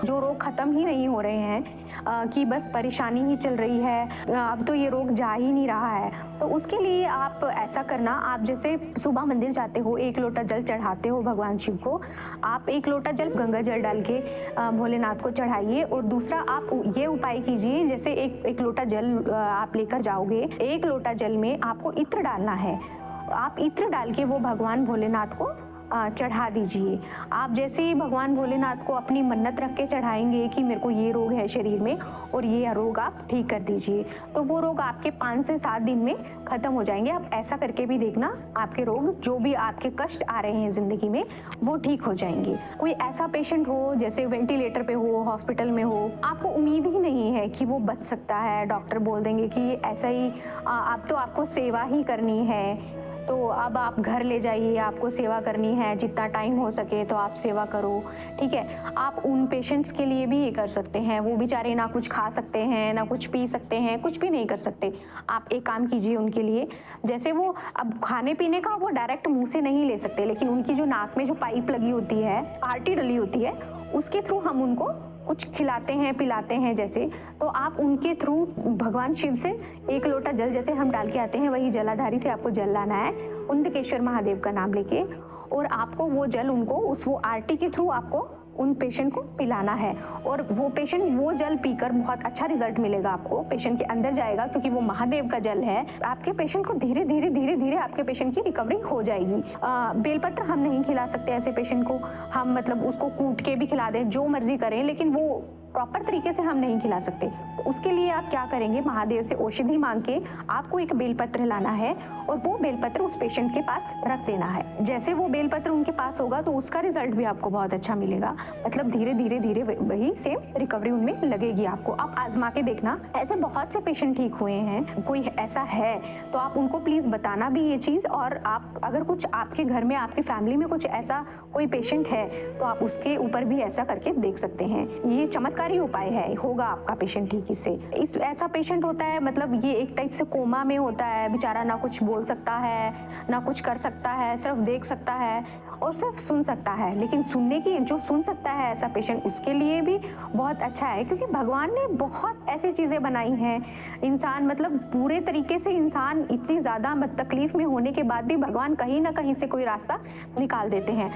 जो रोग ख़त्म ही नहीं हो रहे हैं, कि बस परेशानी ही चल रही है, अब तो ये रोग जा ही नहीं रहा है। तो उसके लिए आप ऐसा करना, आप जैसे सुबह मंदिर जाते हो, 1 लोटा जल चढ़ाते हो भगवान शिव को, आप 1 लोटा जल गंगा जल डाल के भोलेनाथ को चढ़ाइए। और दूसरा आप ये उपाय कीजिए, जैसे एक लोटा जल आप लेकर जाओगे, 1 लोटा जल में आपको इत्र डालना है। आप इत्र डाल के वो भगवान भोलेनाथ को चढ़ा दीजिए। आप जैसे ही भगवान भोलेनाथ को अपनी मन्नत रख के चढ़ाएंगे कि मेरे को ये रोग है शरीर में और ये रोग आप ठीक कर दीजिए, तो वो रोग आपके 5 से 7 दिन में ख़त्म हो जाएंगे। आप ऐसा करके भी देखना, आपके रोग जो भी आपके कष्ट आ रहे हैं ज़िंदगी में वो ठीक हो जाएंगे। कोई ऐसा पेशेंट हो जैसे वेंटिलेटर पे हो, हॉस्पिटल में हो, आपको उम्मीद ही नहीं है कि वो बच सकता है, डॉक्टर बोल देंगे कि ये ऐसा ही अब तो आपको सेवा ही करनी है, तो अब आप घर ले जाइए, आपको सेवा करनी है, जितना टाइम हो सके तो आप सेवा करो, ठीक है। आप उन पेशेंट्स के लिए भी ये कर सकते हैं, वो बेचारे ना कुछ खा सकते हैं, ना कुछ पी सकते हैं, कुछ भी नहीं कर सकते। आप एक काम कीजिए उनके लिए, जैसे वो अब खाने पीने का वो डायरेक्ट मुंह से नहीं ले सकते, लेकिन उनकी जो नाक में जो पाइप लगी होती है, आरटी डली होती है, उसके थ्रू हम उनको कुछ खिलाते हैं, पिलाते हैं जैसे, तो आप उनके थ्रू भगवान शिव से 1 लोटा जल जैसे हम डाल के आते हैं, वही जलाधारी से आपको जल लाना है, उंदकेश्वर महादेव का नाम लेके, और आपको वो जल उनको वो आरटी के थ्रू आपको उन पेशेंट को पिलाना है। और वो पेशेंट वो जल पीकर बहुत अच्छा रिजल्ट मिलेगा आपको, पेशेंट के अंदर जाएगा, क्योंकि वो महादेव का जल है। आपके पेशेंट को धीरे धीरे आपके पेशेंट की रिकवरी हो जाएगी। बेलपत्र हम नहीं खिला सकते ऐसे पेशेंट को, हम मतलब उसको कूट के भी खिला दें, जो मर्जी करें, लेकिन वो प्रॉपर तरीके से हम नहीं खिला सकते। तो उसके लिए आप क्या करेंगे, महादेव से औषधि मांग के आपको एक बेलपत्र लाना है और वो बेलपत्र उस पेशेंट के पास रख देना है। जैसे वो बेलपत्र उनके पास होगा तो उसका रिजल्ट भी आपको बहुत अच्छा मिलेगा, मतलब धीरे धीरे वही सेम रिकवरी उनमें लगेगी आपको। आप आजमा के देखना, ऐसे बहुत से पेशेंट ठीक हुए हैं। कोई ऐसा है तो आप उनको प्लीज बताना भी ये चीज, और आप अगर कुछ आपके घर में, आपकी फैमिली में कुछ ऐसा कोई पेशेंट है तो आप उसके ऊपर भी ऐसा करके देख सकते हैं। ये चमत्कार उपाय है, होगा आपका पेशेंट ठीक इससे। इस ऐसा पेशेंट होता है, मतलब ये एक टाइप से कोमा में होता है, बेचारा ना कुछ बोल सकता है, ना कुछ कर सकता है, सिर्फ देख सकता है और सिर्फ सुन सकता है। लेकिन सुनने की, जो सुन सकता है ऐसा पेशेंट, उसके लिए भी बहुत अच्छा है, क्योंकि भगवान ने बहुत ऐसी चीजें बनाई हैं। इंसान मतलब पूरे तरीके से, इंसान इतनी ज्यादा तकलीफ में होने के बाद भी भगवान कहीं ना कहीं से कोई रास्ता निकाल देते हैं।